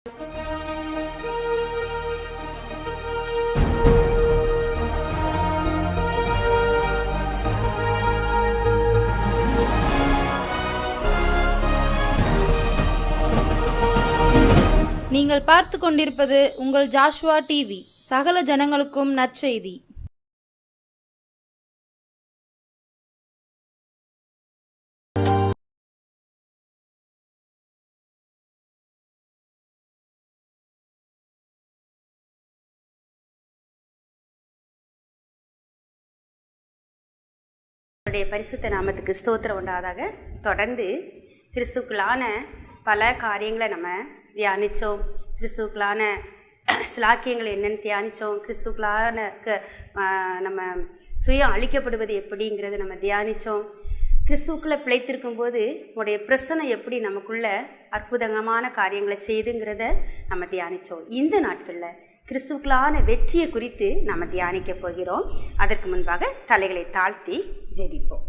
நீங்கள் பார்த்து கொண்டிருப்பது உங்கள் ஜாஷ்வா டிவி. சகல ஜனங்களுக்கும் நற்செய்தி. பரிசுத்த நாமத்துக்கு ஸ்தோத்திரம் உண்டாதாக. தொடர்ந்து கிறிஸ்துக்குள்ளான பல காரியங்களை நம்ம தியானித்தோம். கிறிஸ்துக்குள்ளான ஸ்லாக்கியங்கள் என்னென்னு தியானித்தோம். கிறிஸ்துக்குள்ளான நம்ம சுயம் அழிக்கப்படுவது எப்படிங்கிறத நம்ம தியானித்தோம். கிறிஸ்துவுக்குள்ளே பிழைத்திருக்கும் போது உடைய பிரசனை எப்படி நமக்குள்ள அற்புதமான காரியங்களை செய்துங்கிறத நம்ம தியானித்தோம். இந்த நாட்களில் கிறிஸ்துவுக்குள்ளான வெற்றியை குறித்து நம்ம தியானிக்க போகிறோம். அதற்கு முன்பாக தலைகளை தாழ்த்தி ஜெபிப்போம்.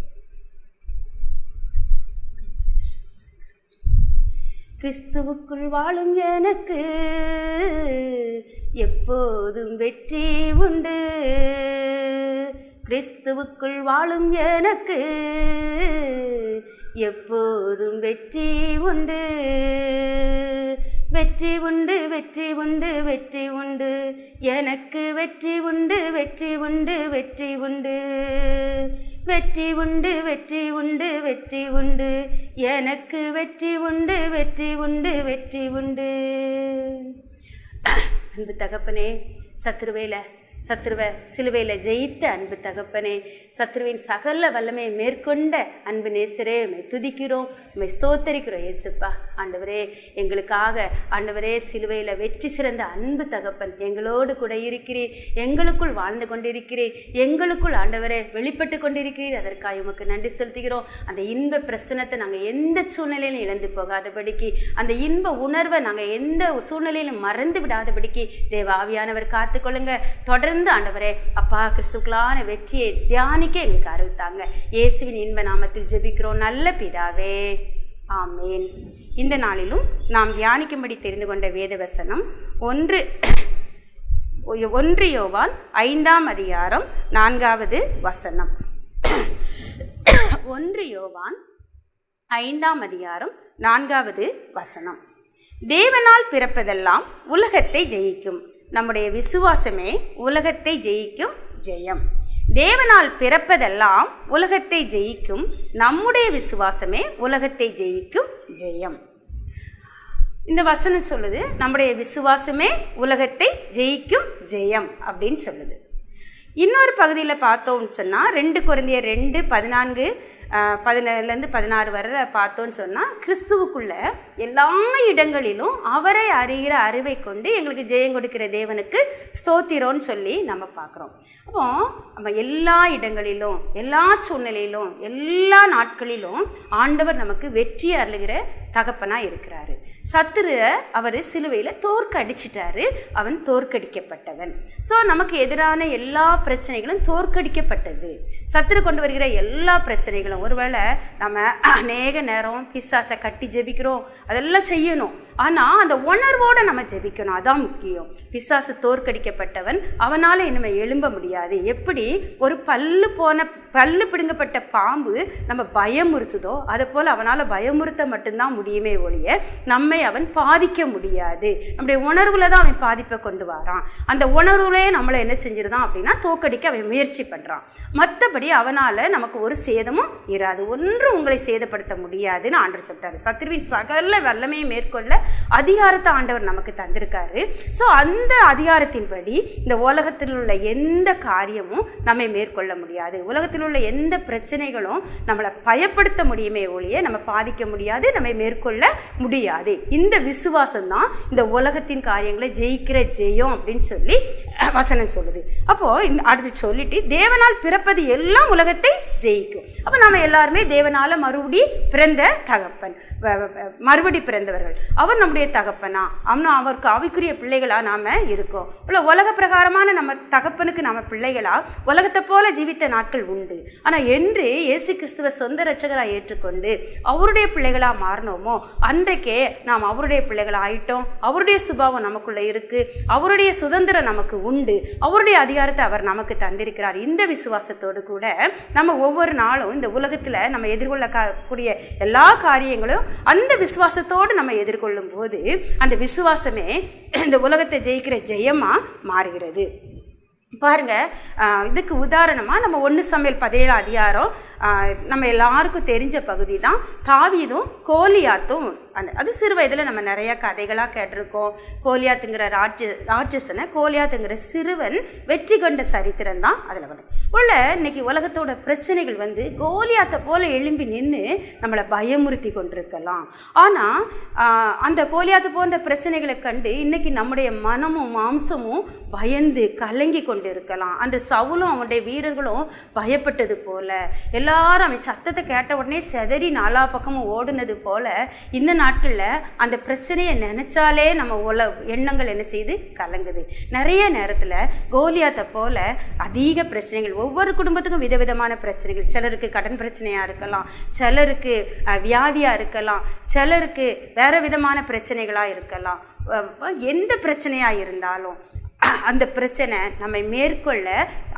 கிறிஸ்துவுக்குள் வாழும் எனக்கு எப்போதும் வெற்றி உண்டு. கிறிஸ்துவுக்குள் வாழும் எனக்கு எப்போதும் வெற்றி உண்டு. வெற்றி உண்டு, வெற்றி உண்டு, வெற்றி உண்டு, எனக்கு வெற்றி உண்டு, வெற்றி உண்டு, வெற்றி உண்டு, வெற்றி உண்டு, வெற்றி உண்டு, வெற்றி உண்டு, எனக்கு வெற்றி உண்டு, வெற்றி உண்டு, வெற்றி உண்டு. அன்பு தகப்பனே, சத்துருவை சிலுவையில் ஜெயித்த அன்பு தகப்பனே, சத்துருவின் சகல வல்லமை மேற்கொண்ட அன்பு நேசரே, உம்மை துதிக்கிறோம், உம்மை ஸ்தோத்தரிக்கிறோம். இயேசுப்பா ஆண்டவரே, எங்களுக்காக ஆண்டவரே சிலுவையில் வெற்றி சிறந்த அன்பு தகப்பன் எங்களோடு கூட இருக்கிறீர், எங்களுக்குள் வாழ்ந்து கொண்டிருக்கிறீர், எங்களுக்குள் ஆண்டவரே வெளிப்பட்டு கொண்டிருக்கிறீர். அதற்காக உமக்கு நன்றி செலுத்துகிறோம். அந்த இன்ப பிரசனத்தை நாங்கள் எந்த சூழ்நிலையிலும் இழந்து போகாதபடிக்கு, அந்த இன்ப உணர்வை நாங்கள் எந்த சூழ்நிலையிலும் மறந்து விடாதபடிக்கு தேவ ஆவியானவர் காத்துக்கொள்ளுங்க. தொடர்ந்து ஆண்டவரே அப்பா கிறிஸ்துக்களான வெற்றியை தியானிக்க எங்களுக்கு அருள்தாங்க. இயேசுவின் இன்ப நாமத்தில் ஜெபிக்கிறோம் நல்ல பிதாவே, ஆமேன். இந்த நாளிலும் நாம் தியானிக்கும்படி தெரிந்து கொண்ட வேத வசனம் 1 யோவான் 5ஆம் அதிகாரம் 4வது வசனம். 1 யோவான் 5ஆம் அதிகாரம் 4வது வசனம். தேவனால் பிறப்பதெல்லாம் உலகத்தை ஜெயிக்கும், நம்முடைய விசுவாசமே உலகத்தை ஜெயிக்கும் ஜெயம். தேவனால் பிறப்பதெல்லாம் உலகத்தை ஜெயிக்கும், நம்முடைய விசுவாசமே உலகத்தை ஜெயிக்கும் ஜெயம். இந்த வசனம் சொல்லுது நம்முடைய விசுவாசமே உலகத்தை ஜெயிக்கும் ஜெயம் அப்படின்னு சொல்லுது. இன்னொரு பகுதியில் பார்த்தோம்னு சொன்னால் 2 கொரிந்தியர் 2:17-16 வரை பார்த்தோன்னு சொன்னால், கிறிஸ்துவுக்குள்ள எல்லா இடங்களிலும் அவரை அறிகிற அறிவை கொண்டு எங்களுக்கு ஜெயம் கொடுக்கிற தேவனுக்கு ஸ்தோத்திரம்னு சொல்லி நம்ம பார்க்குறோம். அப்போ நம்ம எல்லா இடங்களிலும் எல்லா சூழ்நிலையிலும் எல்லா நாட்களிலும் ஆண்டவர் நமக்கு வெற்றி அருளுகிற தகப்பனாக இருக்கிறாரு. சத்துரு அவர் சிலுவையில் தோற்கடிச்சிட்டாரு, அவன் தோற்கடிக்கப்பட்டவன். ஸோ நமக்கு எதிரான எல்லா பிரச்சனைகளும் தோற்கடிக்கப்பட்டது. சத்துரு கொண்டு வருகிற எல்லா பிரச்சனைகளும், ஒருவேளை நம்ம அநேக நேரம் பிசாசை கட்டி ஜெபிக்கிறோம், அதெல்லாம் செய்யணும், ஆனால் அந்த உணர்வோடு நம்ம ஜெபிக்கணும், அதான் முக்கியம். பிசாசு தோற்கடிக்கப்பட்டவன், அவனால் இனிமேல் எழும்ப முடியாது. எப்படி ஒரு பல்லு பிடுங்கப்பட்ட பாம்பு நம்ம பயமுறுத்துதோ அதை போல் அவனால் பயமுறுத்த மட்டும்தான் முடியுமே ஒழிய நம்மை அவன் பாதிக்க முடியாது. நம்முடைய உணர்வுல தான் அவன் பாதிப்பை கொண்டு வரான். அந்த உணர்வுலேயே நம்மளை என்ன செஞ்சிருந்தான் அப்படின்னா தோற்கடிக்க அவன் முயற்சி பண்ணுறான். மற்றபடி அவனால் நமக்கு ஒரு சேதமும் இராது, ஒன்றும் உங்களை சேதப்படுத்த முடியாதுன்னு ஆண்டவர் சொல்லிட்டாரு. சத்துருவின் சகல வல்லமையை மேற்கொள்ள அதிகாரத்தை ஆண்டவர் நமக்கு தந்திருக்காரு. ஸோ அந்த அதிகாரத்தின்படி இந்த உலகத்தில் உள்ள எந்த காரியமும் நம்மை மேற்கொள்ள முடியாது, உலகத்தில் உள்ள எந்த பிரச்சனைகளும் நம்மளை பயப்படுத்த முடியுமே ஒழிய நம்ம பாதிக்க முடியாது, நம்மை மேற்கொள்ள முடியாது. இந்த விசுவாசம் தான் இந்த உலகத்தின் காரியங்களை ஜெயிக்கிற ஜெயம் அப்படின்னு சொல்லி வசனம் சொல்லுது. அப்போது அடுத்து சொல்லிட்டு தேவனால் பிறப்பது எல்லாம் உலகத்தை ஜெயிக்கும். அப்போ நம்ம எல்லாருமே தேவனால் மறுபடி பிறந்த தகப்பன், மறுபடி பிறந்தவர்கள். அவர் நம்முடைய தகப்பனா, அவருக்கு ஆவிக்குரிய பிள்ளைகளாக நாம் இருக்கோம். இல்லை உலக பிரகாரமான நம்ம தகப்பனுக்கு நம்ம பிள்ளைகளா உலகத்தை போல ஜீவித்த நாட்கள் உண்டு. ஆனால் என்று இயேசு கிறிஸ்துவ சொந்த இரட்சகராக ஏற்றுக்கொண்டு அவருடைய பிள்ளைகளாக மாறினோமோ அன்றைக்கே நாம் அவருடைய பிள்ளைகளாக ஆயிட்டோம். அவருடைய சுபாவம் நமக்குள்ளே இருக்குது, அவருடைய சுதந்திரம் நமக்கு உண்டு, அவருடைய அதிகாரத்தை அவர் நமக்கு தந்திருக்கிறார். இந்த விசுவாசத்தோடு கூட நம்ம ஒவ்வொரு நாளும் இந்த உலகத்தில் நம்ம எதிர்கொள்ளக்கூடிய எல்லா காரியங்களும் அந்த விசுவாசத்தோடு நம்ம எதிர்கொள்ளும் போது அந்த விசுவாசமே இந்த உலகத்தை ஜெயிக்கிற ஜெயமாக மாறுகிறது. பாருங்க, இதுக்கு உதாரணமாக நம்ம 1 சாமுவேல் 17 அதிகாரம் நம்ம எல்லாருக்கும் தெரிஞ்ச பகுதி தான். தாவீதும் கோலியாத்தும் அது சிறு வயதில் நம்ம நிறைய கதைகளாக கேட்டிருக்கோம். கோலியாத்துங்கிற ராட்சசனை கோலியாத்துங்கிற சிறுவன் வெற்றி கொண்ட சரித்திரம் தான் அதில் வரும். போல் இன்னைக்கு உலகத்தோட பிரச்சனைகள் கோலியாத்தை போல எழும்பி நின்று நம்மளை பயமுறுத்தி கொண்டிருக்கலாம். ஆனால் அந்த கோலியாத்து போன்ற பிரச்சனைகளை கண்டு இன்னைக்கு நம்முடைய மனமும் மாம்சமும் பயந்து கலங்கி கொண்டு இருக்கலாம். அன்று சவுலும் அவனுடைய வீரர்களும் பயப்பட்டது போல, எல்லாரும் அவன் சத்தத்தை கேட்ட உடனே செதறி 4 பக்கமும் ஓடுனது போல இந்த நாட்களில் அந்த பிரச்சனையை நினைச்சாலே நம்ம எண்ணங்கள் என்ன செய்து கலங்குது. நிறைய நேரத்தில் கோலியாத்தை போல அதிக பிரச்சனைகள், ஒவ்வொரு குடும்பத்துக்கும் விதவிதமான பிரச்சனைகள். சிலருக்கு கடன் பிரச்சனையாக இருக்கலாம், சிலருக்கு வியாதியாக இருக்கலாம், சிலருக்கு வேறு விதமான பிரச்சனைகளாக இருக்கலாம். எந்த பிரச்சனையாக இருந்தாலும் அந்த பிரச்சனை நம்ம மேற்கொள்ள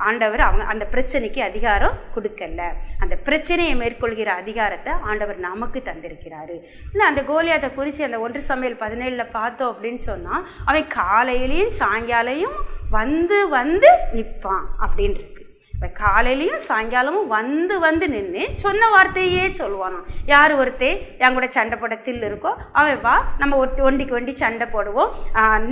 ஆண்டவர் அந்த பிரச்சனைக்கு அதிகாரம் கொடுக்கல. அந்த பிரச்சனையை மேற்கொள்கிற அதிகாரத்தை ஆண்டவர் நமக்கு தந்திருக்கிறாரு. இல்லை அந்த கோலியாத்தை குறித்து அந்த 1 சாமுவேல் 17 பார்த்தோம் அப்படின்னு சொன்னால் அவன் காலையிலையும் சாயங்காலையும் வந்து நிற்பான் அப்படின்னு இருக்கு. காலையிலையும் சாயங்காலமும் வந்து நின்று சொன்ன வார்த்தையே சொல்லுவானாம். யார் ஒருத்தன் என் கூட சண்டை போட தில் இருக்கோ அவன் வா, நம்ம ஒண்டிக்கு ஒண்டி சண்டை போடுவோம்,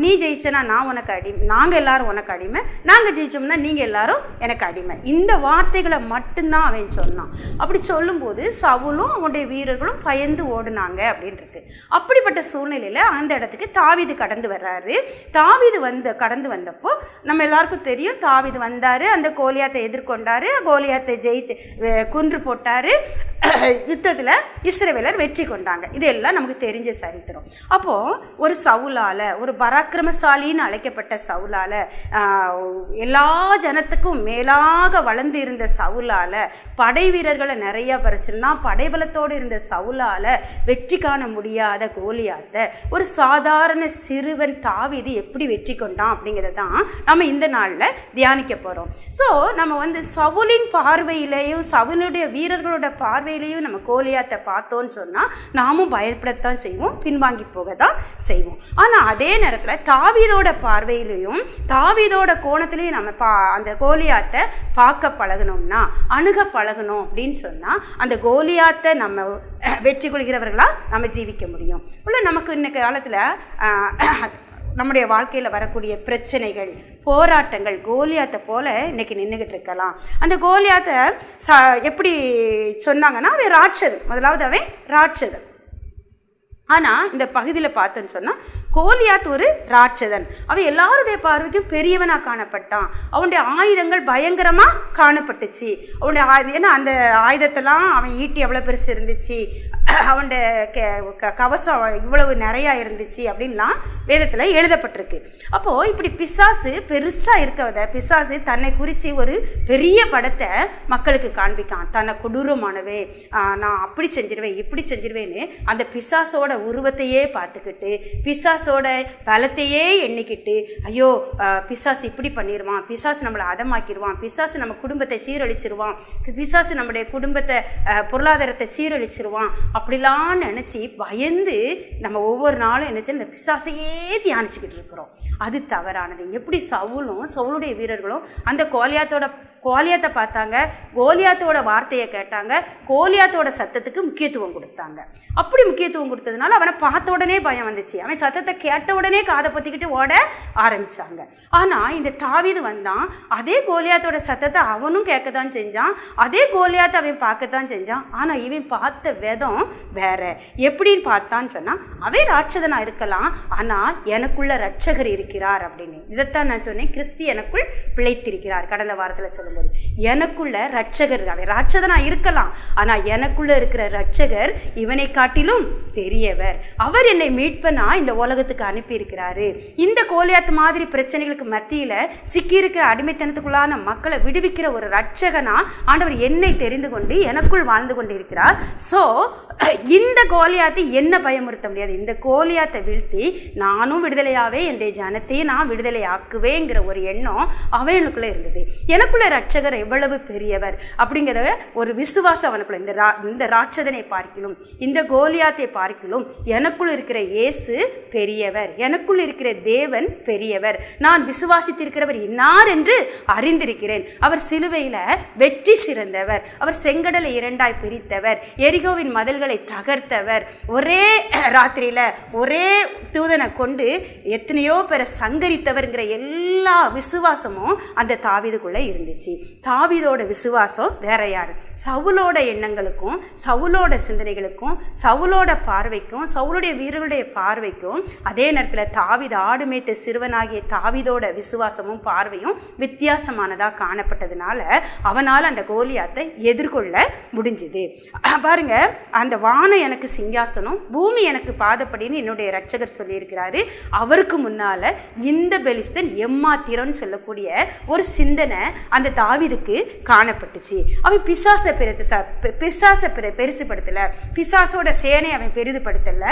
நீ ஜெயிச்சனா நான் உனக்கு அடிமை, நாங்கள் எல்லாரும் உனக்கு அடிமை, நாங்கள் ஜெயிச்சோம்னா நீங்கள் எல்லாரும் எனக்கு அடிமை. இந்த வார்த்தைகளை மட்டும்தான் அவன் சொன்னான். அப்படி சொல்லும்போது சவுலும் அவனுடைய வீரர்களும் பயந்து ஓடுனாங்க அப்படின்றது. அப்படிப்பட்ட சூழ்நிலையில் அந்த இடத்துக்கு தாவீது கடந்து வர்றாரு. தாவீது கடந்து வந்தப்போ நம்ம எல்லாருக்கும் தெரியும், தாவீது வந்தார், அந்த கோலியாத்தை எதிர்கொண்டாரு, கோலியாத்தை ஜெயித்து கொன்று போட்டாரு. யுத்தத்தில் இஸ்ரவேலர் வெற்றி கொண்டாங்க. இதெல்லாம் நமக்கு தெரிஞ்ச சரித்திரம். அப்போது ஒரு சவுலால், ஒரு பராக்கிரமசாலின்னு அழைக்கப்பட்ட சவுலால், எல்லா ஜனத்துக்கும் மேலாக வளர்ந்து இருந்த சவுலால், படை வீரர்களை நிறையா பறிச்சிருந்தான், படைபலத்தோடு இருந்த சவுலால் வெற்றி காண முடியாத கோலியாத்தை ஒரு சாதாரண சிறுவன் தாவீது எப்படி வெற்றி கொண்டான் அப்படிங்கிறத தான் நம்ம இந்த நாளில் தியானிக்க போகிறோம். ஸோ நம்ம சவுலின் பார்வையிலையும் சவுலுடைய வீரர்களோட பார்வையிலையும் நம்ம கோலியாத்தை பார்த்தோன்னு சொன்னால் நாமும் பயப்படத்தான் செய்வோம், பின்வாங்கி போக தான் செய்வோம். ஆனால் அதே நேரத்தில் தாவீதோட பார்வையிலையும் தாவீதோட கோணத்திலையும் நம்ம அந்த கோலியாத்தை பார்க்க பழகணும்னா, அணுக பழகணும் அப்படின்னு சொன்னால் அந்த கோலியாத்தை நம்ம வெற்றி கொள்கிறவர்களாக நம்ம ஜீவிக்க முடியும். இல்லை நமக்கு இன்னைக்கு காலத்தில் நம்முடைய வாழ்க்கையில் வரக்கூடிய பிரச்சனைகள், போராட்டங்கள் கோலியாத்தை போல இன்னைக்கு நின்றுக்கிட்டு இருக்கலாம். அந்த கோலியாத்தை எப்படி சொன்னாங்கன்னா அவன் ராட்சதன், முதலாவது அவன் ராட்சதன். ஆனால் இந்த பகுதியில் பார்த்தோன்னு சொன்னால் கோலியாத் ஒரு ராட்சதன். அவன் எல்லாருடைய பார்வைக்கும் பெரியவனாக காணப்பட்டான். அவனுடைய ஆயுதங்கள் பயங்கரமாக காணப்பட்டுச்சு. அவனுடைய ஏன்னா அந்த ஆயுதத்தெல்லாம் அவன் ஈட்டி எவ்வளோ பெருசு இருந்துச்சு, அவனுடைய கவசம் இவ்வளவு நிறையா இருந்துச்சு அப்படின்லாம் வேதத்தில் எழுதப்பட்டிருக்கு. அப்போது இப்படி பிசாசு பெருசாக இருக்கவத பிசாசு தன்னை குறித்து ஒரு பெரிய படத்தை மக்களுக்கு காண்பிக்கான். தன்னை கொடூரமானவே, நான் அப்படி செஞ்சிருவேன் இப்படி செஞ்சிருவேன்னு அந்த பிசாசோட உருவத்தையே பார்த்துக்கிட்டு பிசாசோட பலத்தையே எண்ணிக்கிட்டு, ஐயோ பிசாசு இப்படி பண்ணிடுவான், பிசாசு நம்மளை அதமாக்கிடுவான், பிசாசு நம்ம குடும்பத்தை சீரழிச்சிருவான், பிசாசு நம்முடைய குடும்பத்தை பொருளாதாரத்தை சீரழிச்சிருவான் அப்படிலாம் நினச்சி பயந்து நம்ம ஒவ்வொரு நாளும் நினச்சி இந்த பிசாசையே தியானிச்சுக்கிட்டு இருக்கிறோம். அது தவறானது. எப்படி சவுலுடைய வீரர்களும் அந்த கோலியாத்தை பார்த்தாங்க, கோலியாத்தோட வார்த்தையை கேட்டாங்க, கோலியாத்தோட சத்தத்துக்கு முக்கியத்துவம் கொடுத்தாங்க. அப்படி முக்கியத்துவம் கொடுத்ததுனால அவனை பார்த்த உடனே பயம் வந்துச்சு. அவன் சத்தத்தை கேட்ட உடனே காதை பற்றிக்கிட்டு ஓட ஆரம்பித்தாங்க. ஆனால் இந்த தாவீது வந்தான், அதே கோலியாத்தோட சத்தத்தை அவனும் கேட்கத்தான் செஞ்சான், அதே கோலியாத்தை அவன் பார்க்கத்தான் செஞ்சான். ஆனால் இவன் பார்த்த விதம் வேற. எப்படின்னு பார்த்தான்னு சொன்னால் அவன் ராட்சதனாக இருக்கலாம், ஆனால் எனக்குள்ள ரட்சகர் இருக்கிறார் அப்படின்னு. இதைத்தான் நான் சொன்னேன், கிறிஸ்து எனக்குள் பிழைத்திருக்கிறார். கடந்த வாரத்தில் சொல்லுவேன். சொல்லும்போது எனக்குள்ள ரட்சகர், அவன் ராட்சதனா இருக்கலாம், ஆனால் எனக்குள்ள இருக்கிற ரட்சகர் இவனை காட்டிலும் பெரியவர். அவர் என்னை மீட்பனா இந்த உலகத்துக்கு அனுப்பியிருக்கிறாரு. இந்த கோலியாத் மாதிரி பிரச்சனைகளுக்கு மத்தியில் சிக்கியிருக்கிற அடிமைத்தனத்துக்குள்ளான மக்களை விடுவிக்கிற ஒரு ரட்சகனா ஆண்டவர் என்னை தெரிந்து கொண்டு எனக்குள் வாழ்ந்து கொண்டு இருக்கிறார். ஸோ இந்த கோலியாத்தை என்ன பயமுறுத்த முடியாது. இந்த கோலியாத்தை வீழ்த்தி நானும் விடுதலையாவே என்னுடைய ஜனத்தையும் நான் விடுதலை ஆக்குவேங்கிற ஒரு எண்ணம் அவனுக்குள்ளே இருந்தது. எனக்குள்ள ரட்சகர் எவ்வளவு பெரியவர் அப்படிங்கிறத ஒரு விசுவாசம் அவனுக்குள்ள, இந்த ராட்சதனை பார்க்கிலும் இந்த கோலியாத்தை பார்க்கிலும் எனக்குள் இருக்கிற இயேசு பெரியவர், எனக்குள் இருக்கிற தேவன் பெரியவர், நான் விசுவாசித்திருக்கிறவர் இன்னார் என்று அறிந்திருக்கிறேன். அவர் சிலுவையில் வெற்றி சிறந்தவர், அவர் செங்கடலை இரண்டாய் பிரித்தவர், எரிகோவின் மதில்களை தகர்த்தவர், ஒரே ராத்திரியில் ஒரே தூதனை கொண்டு எத்தனையோ பேரை சங்கரித்தவர்ங்கிற எல்லா விசுவாசமும் அந்த தாவீதுக்குள்ளே இருந்துச்சு. தாவீதோட விசுவாசம் வேற யாரு? சவுலோட எண்ணங்களுக்கும் சவுலோட சிந்தனைகளுக்கும் சவுலோட பார்வைக்கும் சவுலுடைய வீரர்களுடைய பார்வைக்கும் அதே நேரத்தில் தாவீது ஆடு மேய்த்த சிறுவனாகிய தாவீதோட விசுவாசமும் பார்வையும் வித்தியாசமானதாக காணப்பட்டதுனால அவனால் அந்த கோலியாத்தை எதிர்கொள்ள முடிஞ்சுது. பாருங்க, அந்த வானம் எனக்கு சிங்காசனம், பூமி எனக்கு பாதப்படின்னு என்னுடைய ரட்சகர் சொல்லியிருக்கிறாரு. அவருக்கு முன்னால் இந்த பெலிஸ்தன் எம்மாத்திரன்னு சொல்லக்கூடிய ஒரு சிந்தனை அந்த தாவீதுக்கு காணப்பட்டுச்சு. அவன் பிசாசை பெருசுபடுத்தலை, பிசாசோட சேனை அவன் பெரிதுபடுத்தலை,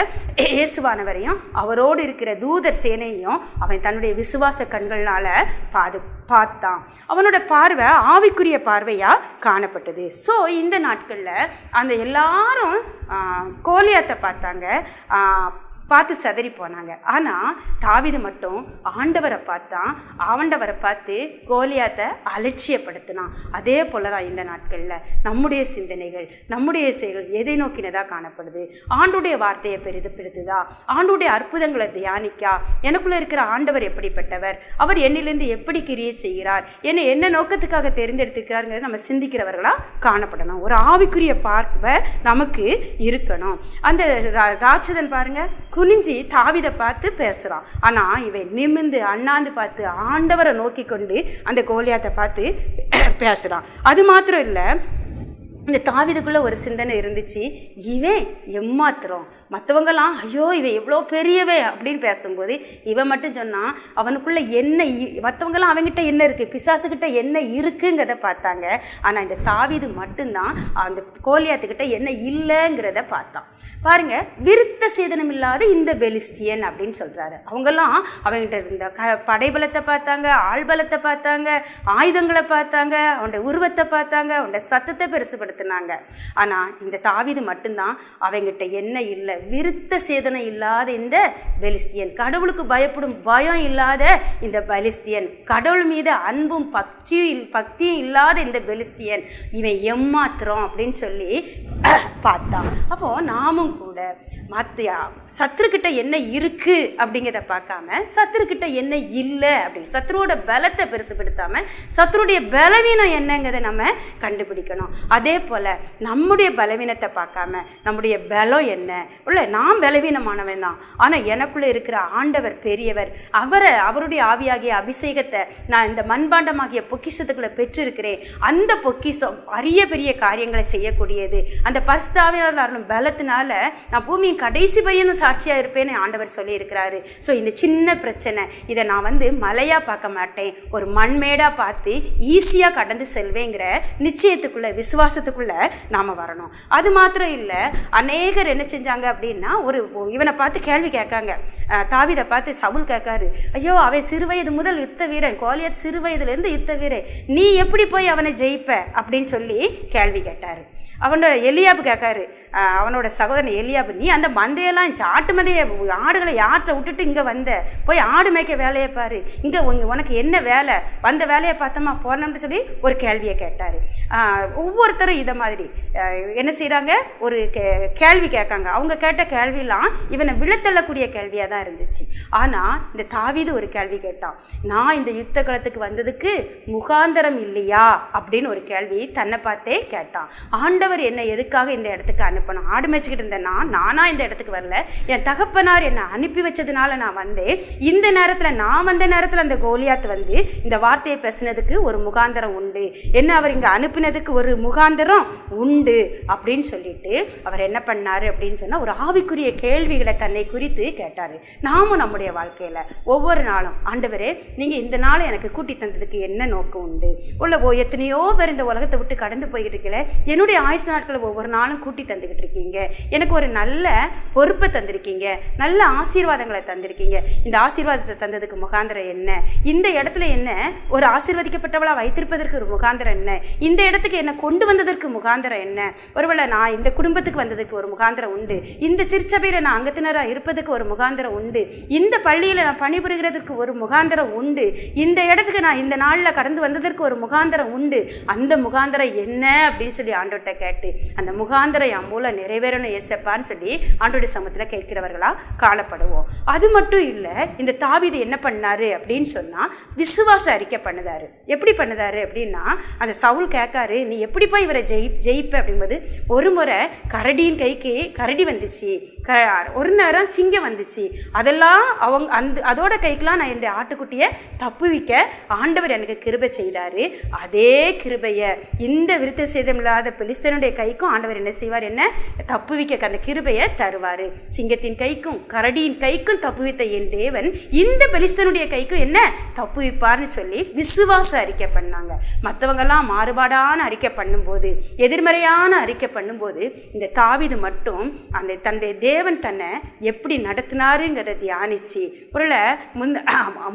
இயேசுவானவரையும் அவரோடு இருக்கிற தூதர் சேனையையும் அவன் தன்னுடைய விசுவாச கண்களால் பார்த்தான். அவனோட பார்வை ஆவிக்குரிய பார்வையாக காணப்பட்டது. ஸோ இந்த நாட்களில் அந்த எல்லாரும் கோலியாத்தை பார்த்து சதறி போனாங்க. ஆனால் தாவீது மட்டும் ஆண்டவரை பார்த்து கோலியாத்தை அலட்சியப்படுத்தினான். அதே போல தான் இந்த நாட்களில் நம்முடைய சிந்தனைகள், நம்முடைய செயல்கள் எதை நோக்கினதாக காணப்படுது? ஆண்டுடைய வார்த்தையை பெரிதுபடுத்துதா? ஆண்டுடைய அற்புதங்களை தியானிக்கா? எனக்குள்ளே இருக்கிற ஆண்டவர் எப்படிப்பட்டவர்? அவர் என்னிலிருந்து எப்படி கிரியை செய்கிறார்? என்னை என்ன நோக்கத்துக்காக தெரிந்தெடுத்துக்கிறாருங்கிறத நம்ம சிந்திக்கிறவர்களாக காணப்படணும். ஒரு ஆவிக்குரிய பார்வை நமக்கு இருக்கணும். அந்த ராட்சதன் பாருங்க, குனிஞ்சி தாவீதை பார்த்து பேசுகிறான். ஆனால் இவன் நிமிர்ந்து அண்ணாந்து பார்த்து ஆண்டவரை நோக்கி கொண்டு அந்த கோலியாத்தை பார்த்து பேசுகிறான். அது மாத்திரம் இல்லை, இந்த தாவீதுக்குள்ளே ஒரு சிந்தனை இருந்துச்சு, இவன் எம்மாத்திரம். மற்றவங்களாம் ஐயோ இவன் எவ்வளோ பெரியவன் அப்படின்னு பேசும்போது இவன் மட்டும் சொன்னான் அவனுக்குள்ளே என்ன, மற்றவங்களாம் அவங்ககிட்ட என்ன இருக்குது, பிசாசுக்கிட்ட என்ன இருக்குங்கிறத பார்த்தாங்க. ஆனால் இந்த தாவீது மட்டும்தான் அந்த கோலியாத்துக்கிட்ட என்ன இல்லைங்கிறத பார்த்தான். பாருங்க, விருத்த சேதனம் இல்லாத இந்த பெலிஸ்தியன் அப்படின்னு சொல்கிறாரு. அவங்கெல்லாம் அவங்ககிட்ட இருந்த படைபலத்தை பார்த்தாங்க, ஆள்பலத்தை பார்த்தாங்க, ஆயுதங்களை பார்த்தாங்க, அவனுடைய உருவத்தை பார்த்தாங்க, அவனுடைய சத்தத்தை பெருசுபடுத்தினாங்க. ஆனால் இந்த தாவீது மட்டும்தான் அவங்ககிட்ட என்ன இல்லை, விருத்த சேதனம் இல்லாத இந்த பெலிஸ்தியன், கடவுளுக்கு பயப்படும் பயம் இல்லாத இந்த பெலிஸ்தியன், கடவுள் மீது அன்பும் பக்தியும் இல்லாத இந்த பெலிஸ்தியன், இவன் எம்மாத்திரம் அப்படின்னு சொல்லி பார்த்தான். அப்போது நாமும் கூட மற்ற சத்துருக்கிட்ட என்ன இருக்குது அப்படிங்கிறத பார்க்காம சத்துருக்கிட்ட என்ன இல்லை அப்படி சத்ருவோட பலத்தை பெருசுப்படுத்தாமல் சத்ருடைய பலவீனம் என்னங்கிறத நம்ம கண்டுபிடிக்கணும். அதே போல் நம்முடைய பலவீனத்தை பார்க்காம நம்முடைய பலம் என்ன, இல்லை நான் பலவீனமானவன் தான், ஆனால் எனக்குள்ளே இருக்கிற ஆண்டவர் பெரியவர், அவருடைய ஆவியாகிய அபிஷேகத்தை நான் இந்த மண்பாண்டமாகிய பொக்கிஷத்துக்குள்ளே பெற்றிருக்கிறேன். அந்த பொக்கிஷம் பெரிய பெரிய காரியங்களை செய்யக்கூடியது. அந்த பரிசுத்தாவியானவரின் பலத்தினால நான் பூமியின் கடைசி பரியந்த சாட்சியாக இருப்பேன்னு ஆண்டவர் சொல்லியிருக்கிறாரு. ஸோ இந்த சின்ன பிரச்சனை இதை நான் மலையாக பார்க்க மாட்டேன், ஒரு மண்மேடாக பார்த்து ஈஸியாக கடந்து செல்வேங்கிற நிச்சயத்துக்குள்ளே விசுவாசத்துக்குள்ளே நாம் வரணும். அது மாத்திரம் இல்லை, அநேகர் என்ன செஞ்சாங்க அப்படின்னா இவனை பார்த்து கேள்வி கேட்காங்க. தாவீதை பார்த்து சவுல் கேட்காரு, ஐயோ அவன் சிறுவயது முதல் யுத்த வீரன், கோலியாத் சிறுவயதுலேருந்து யுத்த வீரன், நீ எப்படி போய் அவனை ஜெயிப்ப அப்படின்னு சொல்லி கேள்வி கேட்டார். அவனோட எலியாபு கேட்காரு, அவனோட சகோதரன் எலியாபு, நீ அந்த மந்தையெல்லாம் ஆட்டு மந்தைய ஆடுகளை யாற்றை விட்டுட்டு இங்கே வந்த, போய் ஆடு மேய்க்க வேலையை பாரு, இங்கே உனக்கு என்ன வேலை, வந்த வேலையை பார்த்தோமா போனோம்னு சொல்லி ஒரு கேள்வியை கேட்டார். ஒவ்வொருத்தரும் இதை மாதிரி என்ன செய்கிறாங்க, ஒரு கேள்வி கேட்காங்க. அவங்க கேட்ட கேள்வியெல்லாம் இவனை விழத்தள்ளக்கூடிய கேள்வியாக தான் இருந்துச்சு. ஆனால் இந்த தாவீது ஒரு கேள்வி கேட்டான், நான் இந்த யுத்த களத்துக்கு வந்ததுக்கு முகாந்தரம் இல்லையா அப்படின்னு ஒரு கேள்வி தன்னை பார்த்தே கேட்டான். ஆண்டவர் என்னை எதுக்காக இந்த இடத்துக்கு அனுப்பணும். ஆடு மேய்ச்சிக்கிட்டு இருந்தேன் நானா இந்த இடத்துக்கு வரல, என் தகப்பனார் என்னை அனுப்பி வச்சதுனால நான் வந்தேன். இந்த நேரத்தில் நான் வந்த நேரத்தில் அந்த கோலியாத் வந்து இந்த வார்த்தையை பேசினதுக்கு ஒரு முகாந்திரம் உண்டு, என்ன அவர் இங்கே அனுப்பினதுக்கு ஒரு முகாந்திரம் உண்டு அப்படின்னு சொல்லிட்டு அவர் என்ன பண்ணார் அப்படின்னு சொன்னால் ஒரு ஆவிக்குரிய கேள்விகளை தன்னை குறித்து கேட்டார். நாமும் நம்முடைய வாழ்க்கையில் ஒவ்வொரு நாளும் ஆண்டவரே நீங்கள் இந்த நாளை எனக்கு கூட்டி தந்ததுக்கு என்ன நோக்கம் உண்டு, எத்தனையோ பேர் இந்த உலகத்தை விட்டு கடந்து போய்கிட்டு இருக்கல, என்னுடைய ஆயுசு நாட்களை ஒவ்வொரு நாளும் கூட்டி தந்துக்கிட்டு இருக்கீங்க, எனக்கு ஒரு நல்ல பொறுப்பை தந்திருக்கீங்க, நல்ல ஆசீர்வாதங்களை தந்திருக்கீங்க, இந்த ஆசீர்வாதத்தை தந்ததுக்கு முகாந்திரம் என்ன, இந்த இடத்துல என்ன ஒரு ஆசீர்வதிக்கப்பட்டவளா வைத்திருப்பதற்கு ஒரு முகாந்திரம் என்ன, இந்த இடத்துக்கு என்ன கொண்டு வந்ததற்கு முகாந்திரம் என்ன, ஒருவேளை நான் இந்த குடும்பத்துக்கு வந்ததுக்கு ஒரு முகாந்திரம் உண்டு, இந்த திருச்சபையில் நான் அங்கத்தினராக இருப்பதுக்கு ஒரு முகாந்திரம் உண்டு, இந்த பள்ளியில் நான் பணிபுரிகிறதுக்கு ஒரு முகாந்திரம் உண்டு, இந்த இடத்துக்கு நான் இந்த நாளில் கடந்து வந்ததற்கு ஒரு முகாந்திரம் உண்டு, அந்த முகாந்திரம் என்ன அப்படின்னு சொல்லி ஆண்டவர்கிட்ட கேட்டு அந்த முகாந்திரம் என் மூலம் நிறைவேறணும் ஏசப்பான்னு சொல்லி ஆண்டவருடைய சமூகத்தில் கேட்கிறவர்களா காணப்படுவோம். அது மட்டும் இல்லை, இந்த தாவீது என்ன பண்ணாரு அப்படின்னு சொன்னால் விசுவாச அறிக்கை பண்ணுதாரு. எப்படி பண்ணுதாரு அப்படின்னா, அந்த சவுல் கேட்காரு நீ எப்படி போய் இவரை ஜெயிப்ப அப்படிங்கும்போது, ஒரு முறை கரடியின் கைக்கு கரடி வந்துச்சு, ஒரு நேரம் சிங்கம் வந்துச்சு, அதெல்லாம் அதோட கைக்கெல்லாம் நான் என்னுடைய ஆட்டுக்குட்டியை தப்புவிக்க ஆண்டவர் எனக்கு கிருபை செய்தார். அதே கிருபையை இந்த விருத்த சேதம் இல்லாத பெலிஸ்தனுடைய கைக்கும் ஆண்டவர் என்ன செய்வார், என்ன தப்புவிக்க அந்த கிருபையை தருவார். சிங்கத்தின் கைக்கும் கரடியின் கைக்கும் தப்புவித்த என் தேவன் இந்த பெலிஸ்தனுடைய கைக்கும் என்ன தப்புவிப்பார்னு சொல்லி விசுவாச அறிக்கை பண்ணாங்க. மற்றவங்கெல்லாம் மாறுபாடான அறிக்கை பண்ணும்போது, எதிர்மறையான அறிக்கை பண்ணும்போது, இந்த தாவீது மட்டும் அந்த தன்னுடைய தேவன் தன்னை எப்படி நடத்தினாருங்கிறத தியானிச்சு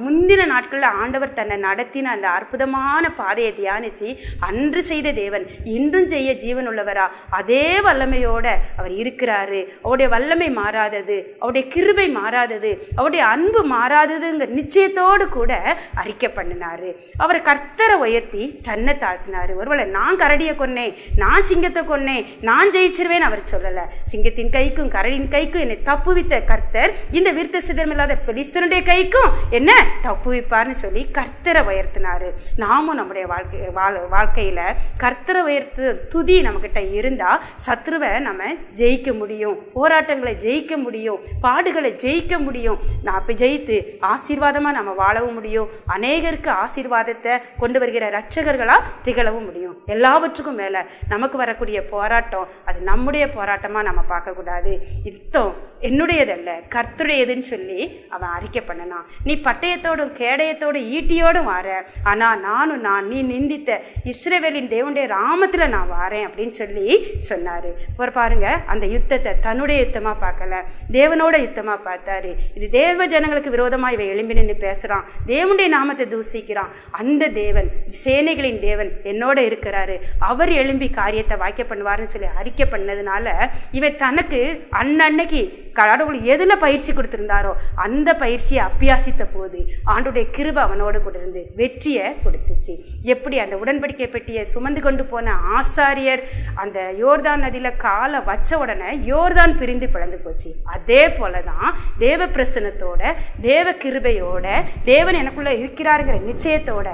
முந்தின நாட்களில் ஆண்டவர் தன்னை நடத்தின அந்த அற்புதமான பாதையை தியானிச்சு அன்று செய்த தேவன் இன்றும் செய்ய ஜீவன் உள்ளவரா, அதே வல்லமையோட அவர் இருக்கிறாரு, அவருடைய வல்லமை மாறாதது, அவருடைய கிருபை மாறாதது, அவருடைய அன்பு மாறாததுங்கிற நிச்சயத்தோடு கூட அறிக்கை பண்ணினாரு. அவர் கர்த்தரை உயர்த்தி தன்னை தாழ்த்தினாரு. ஒருவேளை நான் கரடியை கொன்னேன், நான் சிங்கத்தை கொன்னேன், நான் ஜெயிச்சிருவேன் அவர் சொல்லலை. சிங்கத்தின் கைக்கும் கரடியின் கைக்கும் என்னை தப்புவித்த கர்த்தர் இந்த விருத்த சிதறமில்லாத பெலிஸ்தனுடைய கைக்கும் என்ன தப்புவிப்பார்னு சொல்லி கர்த்தரை உயர்த்தினாரு. நாமும் நம்முடைய வாழ்க்கையில் கர்த்தரை உயர்த்து துதி நம்மக்கிட்ட இருந்தால் சத்ருவை நம்ம ஜெயிக்க முடியும், போராட்டங்களை ஜெயிக்க முடியும், பாடுகளை ஜெயிக்க முடியும். நான் அப்போ ஜெயித்து ஆசீர்வாதமாக நம்ம வாழவும் முடியும், அநேகருக்கு ஆசீர்வாதத்தை கொண்டு வருகிற இரட்சகர்களாக திகழவும் முடியும். எல்லாவற்றுக்கும் மேலே நமக்கு வரக்கூடிய போராட்டம் அது நம்முடைய போராட்டமாக நம்ம பார்க்கக்கூடாது. யுத்தம் என்னுடையதல்ல கர்த்தருடையதுன்னு சொல்லி அவன் அறிக்கை பண்ணனான். நீ பட்டயத்தோடும் கேடயத்தோடும் ஈட்டியோடும் வார, ஆனால் நான் நீ நிந்தித்த இஸ்ரவேலின் தேவனுடைய ராமத்தில் நான் வாரேன் அப்படின்னு சொல்லி சொன்னார். பாருங்க, அந்த யுத்தத்தை தன்னுடைய யுத்தமாக பார்க்கல, தேவனோட யுத்தமாக பார்த்தாரு. இது தேவ ஜனங்களுக்கு விரோதமாக இவன் எழும்பி நின்று பேசுகிறான், தேவனுடைய நாமத்தை தூசிக்கிறான், அந்த தேவன் சேனைகளின் தேவன் என்னோட இருக்கிறாரு, அவர் எழும்பி காரியத்தை வாய்க்க பண்ணுவாருன்னு சொல்லி அறிக்கை பண்ணதுனால இவன் தனக்கு அன்னன்னைக்கு கடவுள் எதில் பயிற்சி கொடுத்துருந்தாரோ அந்த பயிற்சியை அபியாசித்த போது ஆண்டுடைய கிருபை அவனோடு கூட இருந்து வெற்றியை கொடுத்துச்சு. எப்படி அந்த உடன்படிக்கை பெட்டியை சுமந்து கொண்டு போன ஆசாரியர் அந்த யோர்தான் நதியில் காலை வச்ச உடனே யோர்தான் பிரிந்து பிளந்து போச்சு. அதே போல தான் தேவ பிரசனத்தோட தேவ கிருபையோட தேவன் எனக்குள்ளே இருக்கிறாருங்கிற நிச்சயத்தோட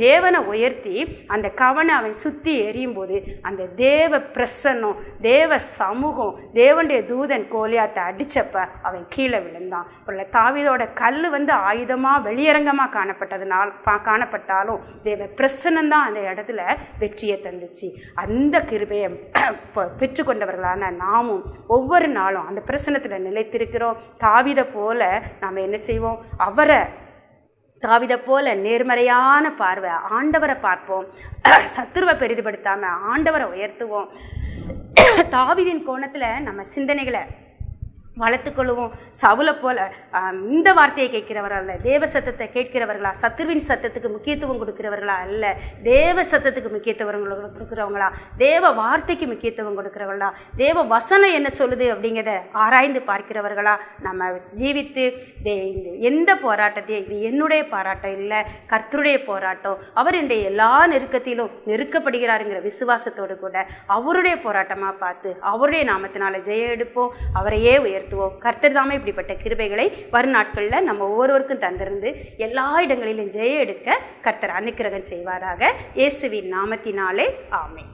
தேவனை உயர்த்தி அந்த கவனை அவன் சுற்றி எறியும் போது அந்த தேவ பிரசன்னம், தேவ சமூகம், தேவனுடைய தூதன் கோலியாத்தை அடிச்சப்ப அவன் கீழே விழுந்தான். தாவீதோட கல் ஆயுதமாக வெளியரங்கமாக காணப்பட்டாலும் தேவ பிரசன்னம் தான் அந்த இடத்துல வெற்றியை தந்துச்சு. அந்த கிருபையை பெற்றுக்கொண்டவர்களான நாமும் ஒவ்வொரு நாளும் அந்த பிரசன்னத்தில் நிலைத்திருக்கிறோம். தாவீதை போல நாம் என்ன செய்வோம், தாவீதை போல நேர்மறையான பார்வை ஆண்டவரை பார்ப்போம், சத்துருவை பெரிதுபடுத்தாமல் ஆண்டவரை உயர்த்துவோம். தாவீதின் கோணத்தில் நம்ம சிந்தனைகளை வளர்த்துக்கொள்ளுவோம். சவுலை போல இந்த வார்த்தையை கேட்கிறவர்களா அல்ல, தேவ சத்தத்தை கேட்கிறவர்களா, சத்துருவின் சத்தத்துக்கு முக்கியத்துவம் கொடுக்கிறவர்களா அல்ல, தேவ சத்தத்துக்கு முக்கியத்துவம் கொடுக்குறவங்களா, தேவ வார்த்தைக்கு முக்கியத்துவம் கொடுக்குறவங்களா, தேவ வசனம் என்ன சொல்லுது அப்படிங்கிறத ஆராய்ந்து பார்க்கிறவர்களா நம்ம ஜீவித்து எந்த போராட்டத்தையும் இது என்னுடைய போராட்டம் இல்லை, கர்த்தருடைய போராட்டம், அவர் என்னுடைய எல்லா நெருக்கத்திலும் நெருக்கப்படுகிறாருங்கிற விசுவாசத்தோடு கூட அவருடைய போராட்டமாக பார்த்து அவருடைய நாமத்தினால ஜெயம் எடுப்போம், அவரையே உயர்த்துவோம். கர்த்தர் தாமே இப்படிப்பட்ட கிருபைகளை வரும் நாட்களில் நம்ம ஒவ்வொருவருக்கும் தந்திருந்து எல்லா இடங்களிலும் ஜெயம் எடுக்க கர்த்தர் அனுக்கிரகம் செய்வாராக. இயேசுவின் நாமத்தினாலே ஆமென்.